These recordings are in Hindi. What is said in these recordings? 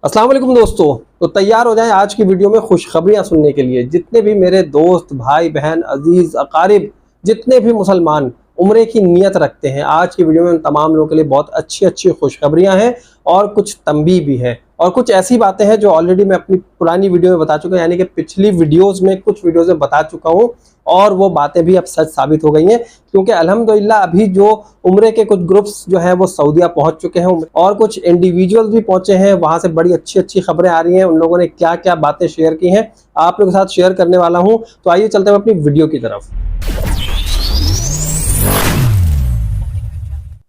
अस्सलाम वालेकुम दोस्तों। तो तैयार हो जाएं आज की वीडियो में खुशखबरियां सुनने के लिए। जितने भी मेरे दोस्त, भाई बहन, अजीज, अकारिब, जितने भी मुसलमान उम्रे की नीयत रखते हैं, आज की वीडियो में उन तमाम लोगों के लिए बहुत अच्छी अच्छी खुशखबरियां हैं और कुछ तंबीह भी है और कुछ ऐसी बातें हैं जो ऑलरेडी मैं अपनी पुरानी वीडियो में बता चुका हूं, यानी कि पिछली वीडियोस में कुछ वीडियोस में बता चुका हूं और वो बातें भी अब सच साबित हो गई हैं। क्योंकि अल्हम्दुलिल्लाह अभी जो उम्रे के कुछ ग्रुप्स जो है वो सऊदीया पहुंच चुके हैं और कुछ इंडिविजुअल्स भी पहुंचे हैं, वहां से बड़ी अच्छी अच्छी खबरें आ रही हैं। उन लोगों ने क्या क्या बातें शेयर की हैं आप लोगों के साथ शेयर करने वाला हूं। तो आइए चलते हैं अपनी वीडियो की तरफ।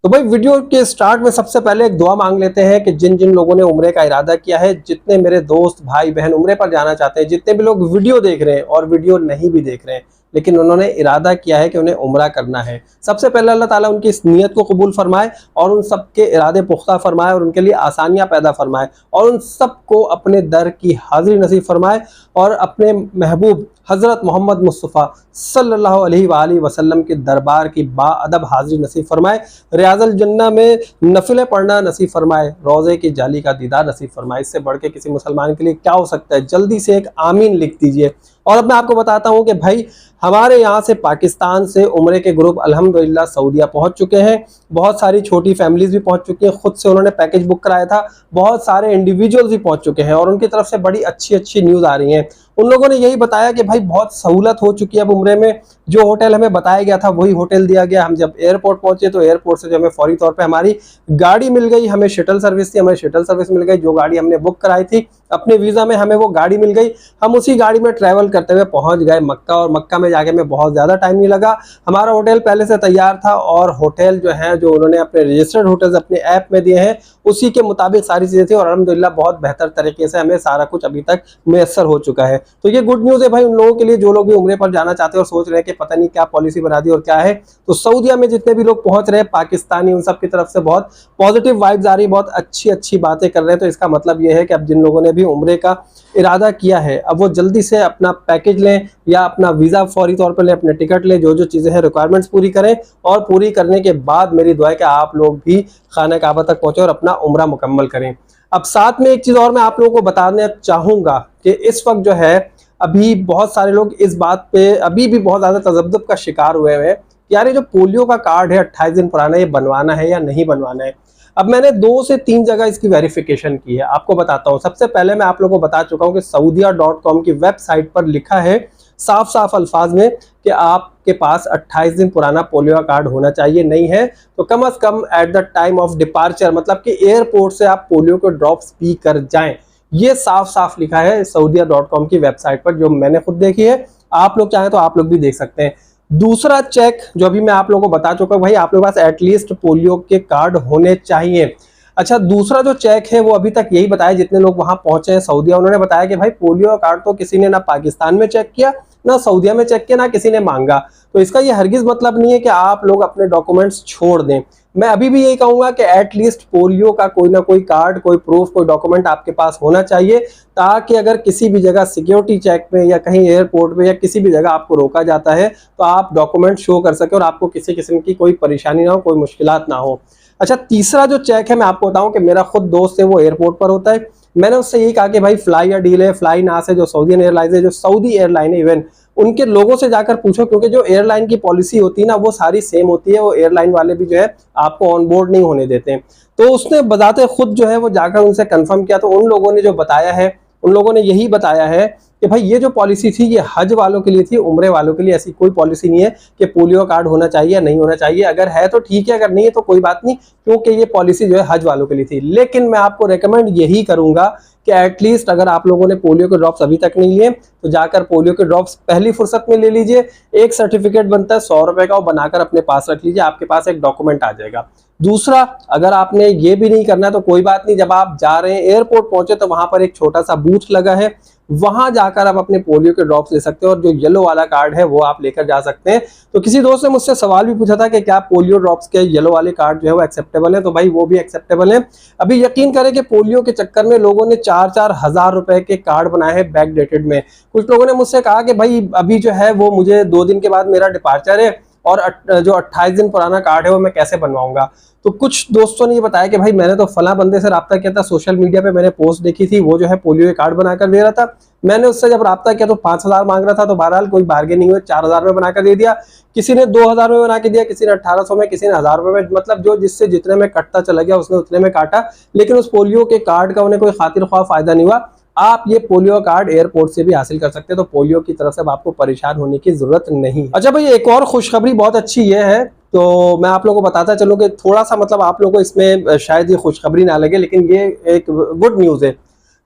तो भाई वीडियो के स्टार्ट में सबसे पहले एक दुआ मांग लेते हैं कि जिन जिन लोगों ने उम्रे का इरादा किया है, जितने मेरे दोस्त, भाई बहन उम्रे पर जाना चाहते हैं, जितने भी लोग वीडियो देख रहे हैं और वीडियो नहीं भी देख रहे हैं लेकिन उन्होंने इरादा किया है कि उन्हें उम्रा करना है, सबसे पहले अल्लाह ताला उनकी इस नीयत को कबूल फरमाए और उन सब के इरादे पुख्ता फरमाए और उनके लिए आसानियां पैदा फरमाए और उन सबको अपने दर की हाजिरी नसीब फरमाए और अपने महबूब हज़रत मोहम्मद मुस्तफ़ा सल्लल्लाहु अलैहि वसल्लम के दरबार की बाअदब हाजिरी नसीब फरमाए, रियाज़ुल जन्नह में नफिलें पढ़ना नसीब फरमाए, रोज़े की जाली का दीदार नसीब फरमाए। इससे बढ़ के किसी मुसलमान के लिए क्या हो सकता है? जल्दी से एक आमीन लिख दीजिए। और अब मैं आपको बताता हूं कि भाई हमारे यहाँ से पाकिस्तान से उम्रे के ग्रुप अल्हम्दुलिल्लाह सऊदीया पहुंच चुके हैं। बहुत सारी छोटी फैमिलीज भी पहुंच चुकी हैं, खुद से उन्होंने पैकेज बुक कराया था। बहुत सारे इंडिविजुअल्स भी पहुंच चुके हैं और उनकी तरफ से बड़ी अच्छी अच्छी न्यूज़ आ रही हैं। उन लोगों ने यही बताया कि भाई बहुत सहूलत हो चुकी है अब उम्रे में। जो होटल हमें बताया गया था वही होटल दिया गया। हम जब एयरपोर्ट पहुंचे तो एयरपोर्ट से जो हमें फौरी तौर पे हमारी गाड़ी मिल गई, हमें शटल सर्विस थी, हमें शटल सर्विस मिल गई। जो गाड़ी हमने बुक कराई थी अपने वीज़ा में, हमें वो गाड़ी मिल गई। हम उसी गाड़ी में ट्रैवल करते हुए पहुंच गए मक्का और मक्का में जाके हमें बहुत ज़्यादा टाइम नहीं लगा। हमारा होटल पहले से तैयार था और होटल जो है जो उन्होंने अपने रजिस्टर्ड होटल्स अपने ऐप में दिए हैं उसी के मुताबिक सारी चीज़ें थी और अल्हम्दुलिल्लाह बहुत बेहतर तरीके से हमें सारा कुछ अभी तक मैसर हो चुका है। तो ये गुड न्यूज़ है भाई उन लोगों के लिए जो लोग भी उम्रे पर जाना चाहते हैं और सोच रहे हैं कि पता नहीं क्या पॉलिसी बना दी और क्या है। तो सऊदीया में जितने भी लोग पहुंच रहे हैं पाकिस्तानी, उन सब की तरफ से बहुत पॉजिटिव वाइब्स आ रही है, बहुत अच्छी अच्छी बातें कर रहे हैं। तो इसका मतलब ये है कि अब जिन लोगों ने भी उम्रे का इरादा किया है अब वो जल्दी से अपना पैकेज लें या अपना वीज़ा फौरी तौर पर लें, अपने टिकट लें, जो जो चीज़ें हैं रिक्वायरमेंट्स पूरी करें और पूरी करने के बाद मेरी दुआ है कि आप लोग भी खाना काबा तक पहुंचे और अपना उम्रा मुकम्मल करें। अब साथ में एक चीज़ और मैं आप लोगों को बताना चाहूँगा कि इस वक्त जो है अभी बहुत सारे लोग इस बात पे अभी भी बहुत ज़्यादा तजब्जुब का शिकार हुए हैं कि यार ये जो पोलियो का कार्ड है 28 दिन पुराना, ये बनवाना है या नहीं बनवाना है। अब मैंने 2 से 3 जगह इसकी वेरिफिकेशन की है, आपको बताता हूँ। सबसे पहले मैं आप लोगों को बता चुका हूँ कि saudia.com की वेबसाइट पर लिखा है साफ साफ अल्फाज में कि आपके पास 28 दिन पुराना पोलियो का कार्ड होना चाहिए। नहीं है तो कम अज कम at the time of departure, मतलब कि एयरपोर्ट से आप पोलियो के ड्रॉप्स पी कर जाएं। ये साफ साफ लिखा है saudia.com की वेबसाइट पर, जो मैंने खुद देखी है। आप लोग चाहें तो आप लोग भी देख सकते हैं। दूसरा चेक जो अभी मैं आप लोगों को बता चुका हूं, भाई आप लोगों के पास एटलीस्ट पोलियो के कार्ड होने चाहिए। अच्छा, दूसरा जो चेक है वो अभी तक यही बताया जितने लोग वहां पहुंचे हैं सऊदीया, उन्होंने बताया कि भाई पोलियो का कार्ड तो किसी ने ना पाकिस्तान में चेक किया, ना सऊदीया में चेक किया, ना किसी ने मांगा। तो इसका ये हरगिज मतलब नहीं है कि आप लोग अपने डॉक्यूमेंट्स छोड़ दें। मैं अभी भी यही कहूंगा कि एटलीस्ट पोलियो का कोई ना कोई कार्ड, कोई प्रूफ, कोई डॉक्यूमेंट आपके पास होना चाहिए, ताकि अगर किसी भी जगह सिक्योरिटी चेक में या कहीं एयरपोर्ट पे या किसी भी जगह आपको रोका जाता है तो आप डॉक्यूमेंट शो कर सके और आपको किसी किस्म की कोई परेशानी ना हो, कोई मुश्किलात ना हो। अच्छा, तीसरा जो चेक है मैं आपको बताऊं कि मेरा खुद दोस्त है वो एयरपोर्ट पर होता है। मैंने उससे यही कहा कि भाई फ्लाई या डील है, फ्लाई ना से जो सऊदीयन एयरलाइंस है, जो सऊदी एयरलाइन है, इवन उनके लोगों से जाकर पूछो, क्योंकि जो एयरलाइन की पॉलिसी होती है ना वो सारी सेम होती है। वो एयरलाइन वाले भी जो है आपको ऑन बोर्ड नहीं होने देते। तो उसने बजाते खुद जो है वो जाकर उनसे कंफर्म किया, तो उन लोगों ने जो बताया है, उन लोगों ने यही बताया है कि भाई ये जो पॉलिसी थी ये हज वालों के लिए थी, उम्रे वालों के लिए ऐसी कोई पॉलिसी नहीं है कि पोलियो कार्ड होना चाहिए या नहीं होना चाहिए। अगर है तो ठीक है, अगर नहीं है तो कोई बात नहीं, क्योंकि ये पॉलिसी जो है हज वालों के लिए थी। लेकिन मैं आपको रेकमेंड यही करूंगा कि एटलीस्ट अगर आप लोगों ने पोलियो के ड्रॉप्स अभी तक नहीं लिए तो जाकर पोलियो के ड्रॉप्स पहली फुर्सत में ले लीजिए। एक सर्टिफिकेट बनता है 100 रुपए का, वो बनाकर अपने पास रख लीजिए, आपके पास एक डॉक्यूमेंट आ जाएगा। दूसरा, अगर आपने ये भी नहीं करना तो कोई बात नहीं, जब आप जा रहे हैं एयरपोर्ट पहुंचे तो वहां पर एक छोटा सा बूथ लगा है, वहां जाकर आप अपने पोलियो के ड्रॉप्स ले सकते हो और जो येलो वाला कार्ड है वो आप लेकर जा सकते हैं। तो किसी दोस्त ने मुझसे सवाल भी पूछा था कि क्या पोलियो ड्रॉप्स के येलो वाले कार्ड जो है वो एक्सेप्टेबल है, तो भाई वो भी एक्सेप्टेबल है। अभी यकीन करें कि पोलियो के चक्कर में लोगों ने 4-4 हजार रुपए के कार्ड बनाए हैं बैक डेटेड में। कुछ लोगों ने मुझसे कहा कि भाई अभी जो है वो मुझे 2 दिन के बाद मेरा डिपार्चर है, और जो 28 दिन पुराना कार्ड है वो मैं कैसे बनवाऊंगा। तो कुछ दोस्तों ने ये बताया कि भाई मैंने तो फला बंदे से राब्ता किया था, सोशल मीडिया पे मैंने पोस्ट देखी थी, वो जो है पोलियो के कार्ड बनाकर दे रहा था। मैंने उससे जब राब्ता किया तो 5,000 मांग रहा था, तो बहरहाल कोई बार्गेनिंग हुई, 4,000 में बनाकर दे दिया। किसी ने 2,000 में बना के दिया, किसी ने 1,800 में, किसी ने 1,000 रुपए में, मतलब जो जिससे जितने में कटता चला गया उसने उतने में काटा, लेकिन उस पोलियो के कार्ड का उन्हें कोई खातिर ख्वाह फायदा नहीं हुआ। आप ये पोलियो कार्ड एयरपोर्ट से भी हासिल कर सकते हैं, तो पोलियो की तरफ से आपको परेशान होने की जरूरत नहीं। अच्छा भाई, एक और खुशखबरी बहुत अच्छी ये है, तो मैं आप लोगों को बताता चलूं कि थोड़ा सा मतलब आप लोगों को इसमें शायद ये खुशखबरी ना लगे, लेकिन ये एक गुड न्यूज है।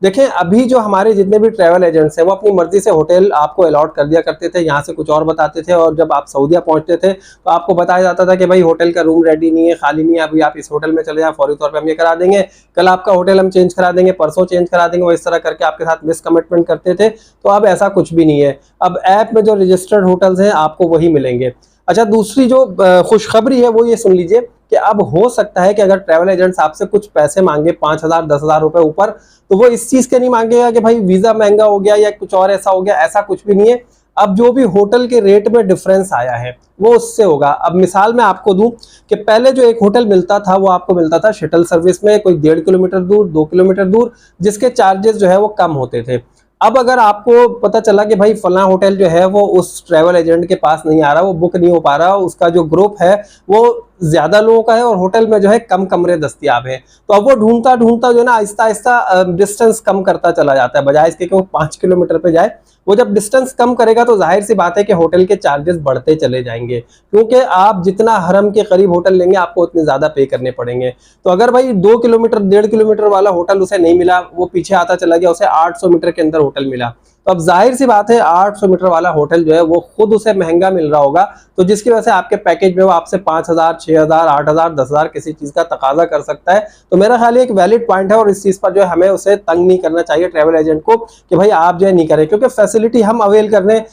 देखें, अभी जो हमारे जितने भी ट्रैवल एजेंट्स हैं वो अपनी मर्जी से होटल आपको अलॉट कर दिया करते थे, यहाँ से कुछ और बताते थे, और जब आप सऊदीया पहुंचते थे तो आपको बताया जाता था कि भाई होटल का रूम रेडी नहीं है, खाली नहीं है, अभी आप इस होटल में चले जाए, फौरी तौर पे हम ये करा देंगे, कल आपका होटल हम चेंज करा देंगे, परसों चेंज करा देंगे। वो इस तरह करके आपके साथ मिस कमिटमेंट करते थे। तो अब ऐसा कुछ भी नहीं है, अब ऐप में जो रजिस्टर्ड होटल्स हैं आपको वही मिलेंगे। अच्छा, दूसरी जो खुशखबरी है वो ये सुन लीजिए कि अब हो सकता है कि अगर ट्रैवल एजेंट्स आपसे कुछ पैसे मांगे 5,000 10,000 रुपए ऊपर, तो वो इस चीज के नहीं मांगेगा कि भाई वीजा महंगा हो गया या कुछ और ऐसा हो गया, ऐसा कुछ भी नहीं है। अब जो भी होटल के रेट में डिफरेंस आया है वो उससे होगा। अब मिसाल मैं आपको दूं कि पहले जो एक होटल मिलता था वो आपको मिलता था शटल सर्विस में, कोई 1.5 किलोमीटर दूर, 2 किलोमीटर दूर, जिसके चार्जेस जो है वो कम होते थे। अब अगर आपको पता चला कि भाई फला होटल जो है वो उस ट्रैवल एजेंट के पास नहीं आ रहा, वो बुक नहीं हो पा रहा, उसका जो ग्रुप है वो ज्यादा लोगों का है और होटल में जो है कम कमरे दस्तयाब है, तो अब वो ढूंढता ढूंढता जो है ना आहिस्ता आहिस्ता डिस्टेंस कम करता चला जाता है, बजाय इसके कि वो 5 किलोमीटर पे जाए। वो जब डिस्टेंस कम करेगा तो जाहिर सी बात है कि होटल के चार्जेस बढ़ते चले जाएंगे, क्योंकि आप जितना हरम के करीब होटल लेंगे आपको उतने ज्यादा पे करने पड़ेंगे। तो अगर भाई 2 किलोमीटर 1.5 किलोमीटर वाला होटल उसे नहीं मिला, वो पीछे आता चला गया, उसे 800 मीटर के अंदर होटल मिला, तो अब जाहिर सी बात है 800 मीटर वाला होटल जो है वो खुद उसे महंगा मिल रहा होगा, तो जिसकी वजह से आपके पैकेज में वो आपसे 5,000 6,000 8,000 10,000 किसी चीज का तकाजा कर सकता है। तो मेरा ख्याल एक वैलिड पॉइंट है और इस चीज पर जो है हमें उसे तंग नहीं करना चाहिए ट्रैवल एजेंट को कि भाई आप जो है नहीं करें, क्योंकि फैसिलिटी हम अवेल कर रहे हैं।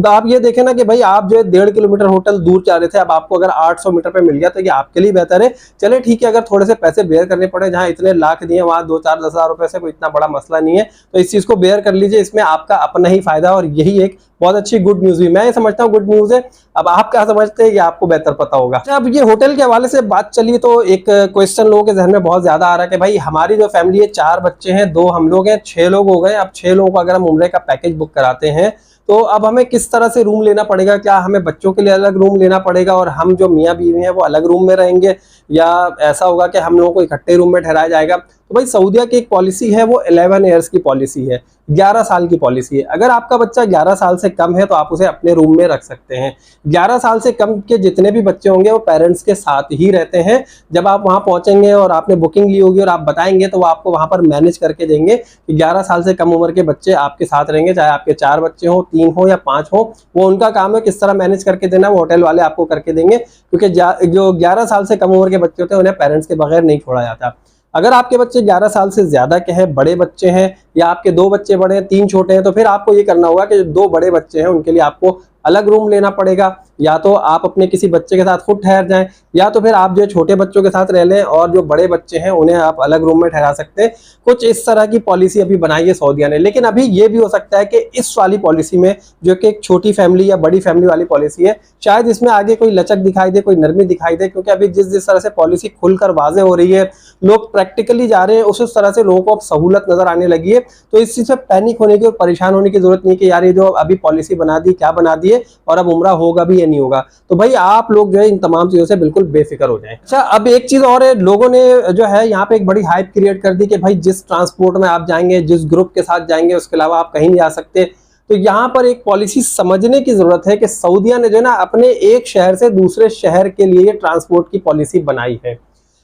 आप ये देखें ना कि भाई आप जो है 1.5 किलोमीटर होटल दूर जा रहे थे, अब आपको अगर 800 मीटर पे मिल गया तो ये आपके लिए बेहतर है। चले ठीक है, अगर थोड़े से पैसे बेयर करने पड़े, जहां इतने लाख दिए वहां 2-4 10,000 रुपए से कोई इतना बड़ा मसला नहीं है, तो इस चीज को बेयर कर लीजिए, इसमें आपका अपना ही फायदा, और यही एक बहुत अच्छी गुड न्यूज भी मैं ये समझता हूँ गुड न्यूज है। अब आप क्या समझते हैं ये आपको बेहतर पता होगा। अब ये होटल के हवाले से बात चलिए तो एक क्वेश्चन लोगों के जहन में बहुत ज्यादा आ रहा है कि भाई हमारी जो फैमिली है 4 बच्चे हैं, 2 हम लोग हैं, 6 लोग हो गए। अब 6 लोगों को अगर हम उम्रे का पैकेज बुक कराते हैं तो अब हमें किस तरह से रूम लेना पड़ेगा, क्या हमें बच्चों के लिए अलग रूम लेना पड़ेगा और हम जो मियाँ बीवी हैं वो अलग रूम में रहेंगे, या ऐसा होगा कि हम लोगों को इकट्ठे रूम में ठहराया जाएगा। तो भाई सऊदीया की एक पॉलिसी है, वो 11 ईयर्स की पॉलिसी है, 11 साल की पॉलिसी है। अगर आपका बच्चा 11 साल से कम है तो आप उसे अपने रूम में रख सकते हैं। 11 साल से कम के जितने भी बच्चे होंगे वो पेरेंट्स के साथ ही रहते हैं। जब आप वहां पहुंचेंगे और आपने बुकिंग ली होगी और आप बताएंगे तो वो आपको वहां पर मैनेज करके देंगे कि 11 साल से कम उम्र के बच्चे आपके साथ रहेंगे, चाहे आपके 4 बच्चे हो, 3 हो या 5 हो, वो उनका काम है। किस तरह मैनेज करके देना वो होटल वाले आपको करके देंगे, क्योंकि जो 11 साल से कम उम्र के बच्चे होते हैं उन्हें पेरेंट्स के बगैर नहीं छोड़ा जाता। अगर आपके बच्चे 11 साल से ज्यादा के हैं, बड़े बच्चे हैं, या आपके 2 बच्चे बड़े हैं 3 छोटे हैं, तो फिर आपको ये करना होगा कि जो 2 बड़े बच्चे हैं उनके लिए आपको अलग रूम लेना पड़ेगा, या तो आप अपने किसी बच्चे के साथ खुद ठहर जाएं, या तो फिर आप जो छोटे बच्चों के साथ रह लें और जो बड़े बच्चे हैं उन्हें आप अलग रूम में ठहरा सकते हैं। कुछ इस तरह की पॉलिसी अभी बनाई है सऊदीया ने। लेकिन अभी ये भी हो सकता है कि इस वाली पॉलिसी में, जो कि एक छोटी फैमिली या बड़ी फैमिली वाली पॉलिसी है, शायद इसमें आगे कोई लचक दिखाई दे, कोई नरमी दिखाई दे, क्योंकि अभी जिस तरह से पॉलिसी खुलकर वाजे हो रही है, लोग प्रैक्टिकली जा रहे हैं, उस तरह से लोगों को अब सहूलत नजर आने लगी है। तो इस चीज से पैनिक होने की और परेशान होने की जरूरत नहीं कि यार ये जो अभी पॉलिसी बना दी क्या बना दी है और अब उम्रा होगा भी या नहीं होगा। तो भाई आप लोग जो है इन तमाम चीजों से बिल्कुल बेफिक्र हो जाएं। अच्छा, अब एक चीज और है, लोगों ने जो है यहाँ पे एक बड़ी हाइप क्रिएट कर दी कि भाई जिस ट्रांसपोर्ट में आप जाएंगे, जिस ग्रुप के साथ जाएंगे, उसके अलावा आप कहीं नहीं जा सकते। तो यहाँ पर एक पॉलिसी समझने की जरूरत है कि सऊदीया ने जो है ना अपने एक शहर से दूसरे शहर के लिए ट्रांसपोर्ट की पॉलिसी बनाई है।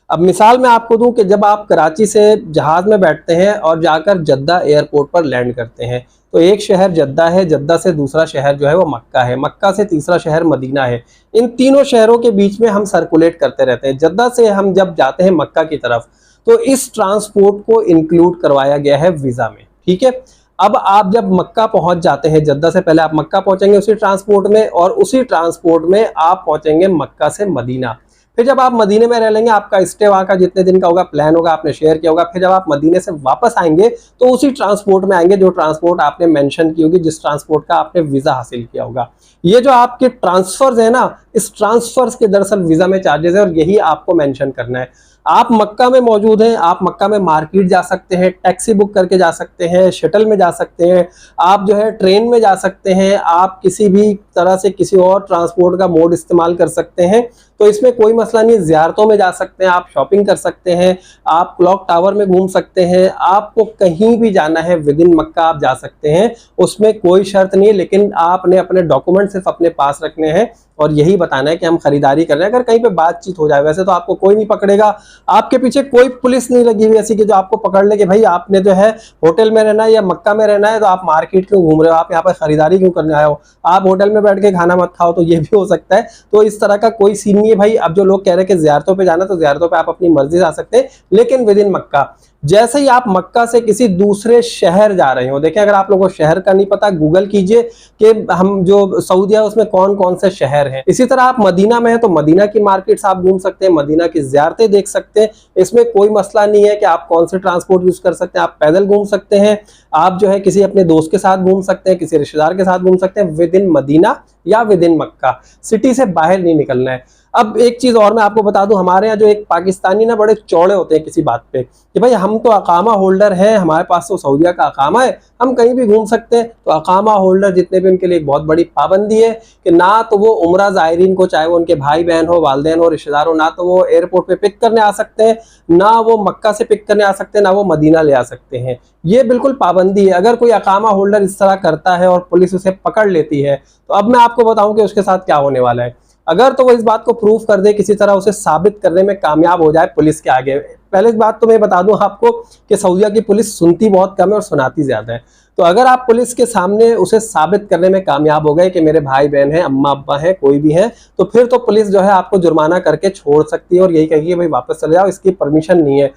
अब मिसाल मैं आपको दूं कि जब आप कराची से जहाज में बैठते हैं और जाकर जद्दा एयरपोर्ट पर लैंड करते हैं, तो एक शहर जद्दा है, जद्दा से दूसरा शहर जो है वो मक्का है, मक्का से तीसरा शहर मदीना है। इन तीनों शहरों के बीच में हम सर्कुलेट करते रहते हैं। जद्दा से हम जब जाते हैं मक्का की तरफ तो इस ट्रांसपोर्ट को इंक्लूड करवाया गया है वीजा में, ठीक है। अब आप जब मक्का पहुंच जाते हैं, जद्दा से पहले आप मक्का पहुंचेंगे उसी ट्रांसपोर्ट में, और उसी ट्रांसपोर्ट में आप पहुंचेंगे मक्का से मदीना। फिर जब आप मदीने में रह लेंगे, आपका स्टे वहाँ का जितने दिन का होगा, प्लान होगा, आपने शेयर किया होगा, फिर जब आप मदीने से वापस आएंगे तो उसी ट्रांसपोर्ट में आएंगे जो ट्रांसपोर्ट आपने मेंशन की होगी, जिस ट्रांसपोर्ट का आपने वीजा हासिल किया होगा। ये जो आपके ट्रांसफर्स है ना, इस ट्रांसफर्स के दरअसल वीजा में चार्जेस है और यही आपको मेंशन करना है। आप मक्का में मौजूद हैं, आप मक्का में मार्केट जा सकते हैं, टैक्सी बुक करके जा सकते हैं, शटल में जा सकते हैं, आप जो है ट्रेन में जा सकते हैं, आप किसी भी तरह से किसी और ट्रांसपोर्ट का मोड इस्तेमाल कर सकते हैं, तो इसमें कोई मसला नहीं। ज़ियारतों में जा सकते हैं, आप शॉपिंग कर सकते हैं, आप क्लॉक टावर में घूम सकते हैं, आपको कहीं भी जाना है विद इन मक्का आप जा सकते हैं, उसमें कोई शर्त नहीं है। लेकिन आपने अपने डॉक्यूमेंट सिर्फ अपने पास रखने हैं और यही बताना है कि हम खरीदारी कर रहे हैं। अगर कहीं पे बातचीत हो जाए, वैसे तो आपको कोई नहीं पकड़ेगा, आपके पीछे कोई पुलिस नहीं लगी हुई ऐसी कि जो आपको पकड़ ले कि भाई आपने जो है होटल में रहना है या मक्का में रहना है तो आप मार्केट क्यों घूम रहे हो, आप यहाँ पर खरीदारी क्यों करने आए हो, आप होटल में बैठ के खाना मत खाओ, तो ये भी हो सकता है। तो इस तरह का कोई सीन नहीं है भाई। अब जो लोग कह रहे हैं कि ज़ियारतों पे जाना, तो ज़ियारतों पे आप अपनी मर्जी से आ सकते हैं, लेकिन विद इन मक्का। जैसे ही आप मक्का से किसी दूसरे शहर जा रहे हो, देखिए अगर आप लोगों को शहर का नहीं पता, गूगल कीजिए कि हम जो सऊदीया है उसमें कौन कौन से शहर हैं। इसी तरह आप मदीना में है तो मदीना की मार्केट्स आप घूम सकते हैं, मदीना की ज़ियारतें देख सकते हैं, इसमें कोई मसला नहीं है कि आप कौन से ट्रांसपोर्ट यूज कर सकते हैं। आप पैदल घूम सकते हैं, आप जो है किसी अपने दोस्त के साथ घूम सकते हैं, किसी रिश्तेदार के साथ घूम सकते हैं, विद इन मदीना या विद इन मक्का, सिटी से बाहर नहीं निकलना है। अब एक चीज और मैं आपको बता दूं, हमारे यहाँ जो एक पाकिस्तानी ना बड़े चौड़े होते हैं किसी बात पे कि भाई हम तो अकामा होल्डर हैं, हमारे पास तो सऊदीया का अकामा है, हम कहीं भी घूम सकते हैं। तो अकामा होल्डर जितने भी, उनके लिए एक बहुत बड़ी पाबंदी है कि ना तो वो उम्रा ज़ायरीन को, चाहे वो उनके भाई बहन हो, वालदेन हो, रिश्तेदार हो, ना तो वो एयरपोर्ट पे पिक करने आ सकते हैं, ना वो मक्का से पिक करने आ सकते हैं, ना वो मदीना ले आ सकते हैं। ये बिल्कुल पाबंदी है। अगर कोई अकामा होल्डर इस तरह करता है और पुलिस उसे पकड़ लेती है, तो अब मैं आपको बताऊं कि उसके साथ क्या होने वाला है। अगर तो वो इस बात को प्रूव कर दे, किसी तरह उसे साबित करने में कामयाब हो जाए पुलिस के आगे। पहले इस बात तो मैं बता दूं आपको कि सऊदीया की पुलिस सुनती बहुत कम है और सुनाती ज्यादा है। तो अगर आप पुलिस के सामने उसे साबित करने में कामयाब हो गए कि मेरे भाई बहन हैं, अम्मा अब्बा हैं, कोई भी है, तो फिर तो पुलिस जो है आपको जुर्माना करके छोड़ सकती है और यही कहेगी भाई वापस चले जाओ, इसकी परमिशन नहीं है।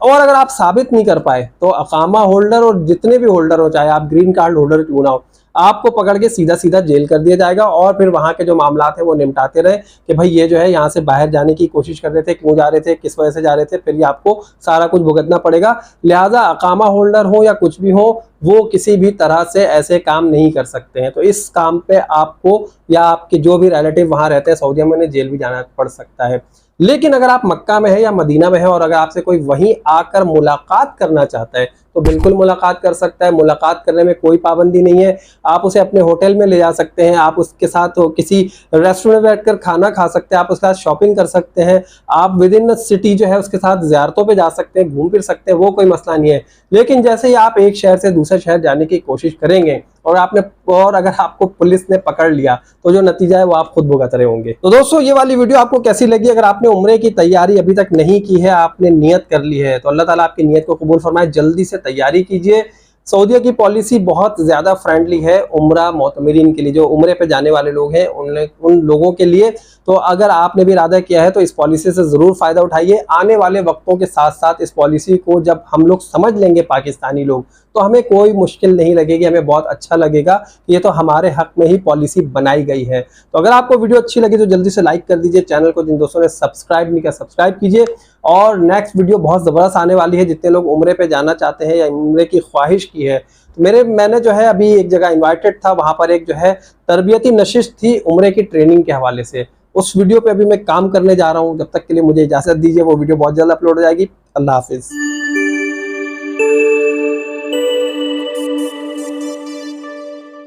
और अगर आप साबित नहीं कर पाए तो अकामा होल्डर और जितने भी होल्डर हो, चाहे आप ग्रीन कार्ड होल्डर क्यों ना हो, आपको पकड़ के सीधा सीधा जेल कर दिया जाएगा और फिर वहां के जो मामलात है वो निपटाते रहे कि भाई ये जो है यहाँ से बाहर जाने की कोशिश कर रहे थे, क्यों जा रहे थे, किस वजह से जा रहे थे, फिर ये आपको सारा कुछ भुगतना पड़ेगा। लिहाजा अकामा होल्डर हो या कुछ भी हो, वो किसी भी तरह से ऐसे काम नहीं कर सकते हैं। तो इस काम पे आपको या आपके जो भी रिलेटिव वहां रहते हैं सऊदीया में, उन्हें जेल भी जाना पड़ सकता है। लेकिन अगर आप मक्का में है या मदीना में है और अगर आपसे कोई वहीं आकर मुलाकात करना चाहता है तो बिल्कुल मुलाकात कर सकता है। मुलाकात करने में कोई पाबंदी नहीं है। आप उसे अपने होटल में ले जा सकते हैं, आप उसके साथ किसी रेस्टोरेंट में बैठकर खाना खा सकते हैं, आप उसके साथ शॉपिंग कर सकते हैं, आप विद इन सिटी जो है उसके साथ ज़ियारतों पे जा सकते हैं, घूम फिर सकते हैं, वो कोई मसला नहीं है। लेकिन जैसे ही आप एक शहर से दूसरे शहर जाने की कोशिश करेंगे और अगर आपको पुलिस ने पकड़ लिया तो जो नतीजा है वो आप खुद भुगत रहे होंगे। तो दोस्तों ये वाली वीडियो आपको कैसी लगी? अगर आपने उम्रे की तैयारी अभी तक नहीं की है, आपने नियत कर ली है, तो अल्लाह ताला आपकी नियत को कबूल फरमाए। जल्दी से तैयारी कीजिए। सऊदीया की पॉलिसी बहुत ज्यादा फ्रेंडली है उम्रा मोतमिरीन के लिए, जो उम्रे पे जाने वाले लोग हैं उन लोगों के लिए। तो अगर आपने भी इरादा किया है तो इस पॉलिसी से जरूर फायदा उठाइए। आने वाले वक्तों के साथ साथ इस पॉलिसी को जब हम लोग समझ लेंगे पाकिस्तानी लोग, तो हमें कोई मुश्किल नहीं लगेगी, हमें बहुत अच्छा लगेगा कि ये तो हमारे हक में ही पॉलिसी बनाई गई है। तो अगर आपको वीडियो अच्छी लगी तो जल्दी से लाइक कर दीजिए, चैनल को जिन दोस्तों ने सब्सक्राइब नहीं किया सब्सक्राइब कीजिए। और नेक्स्ट वीडियो बहुत ज़बरदस्त आने वाली है। जितने लोग उम्रे पे जाना चाहते हैं या उम्रे की ख्वाहिश की है, तो मैंने जो है अभी एक जगह इन्वाइटेड था, वहाँ पर एक जो है तरबियती नशिश थी उम्रे की ट्रेनिंग के हवाले से। उस वीडियो पे अभी मैं काम करने जा रहा हूँ। जब तक के लिए मुझे इजाज़त दीजिए, वो वीडियो बहुत जल्द अपलोड हो जाएगी। अल्लाह हाफिज़।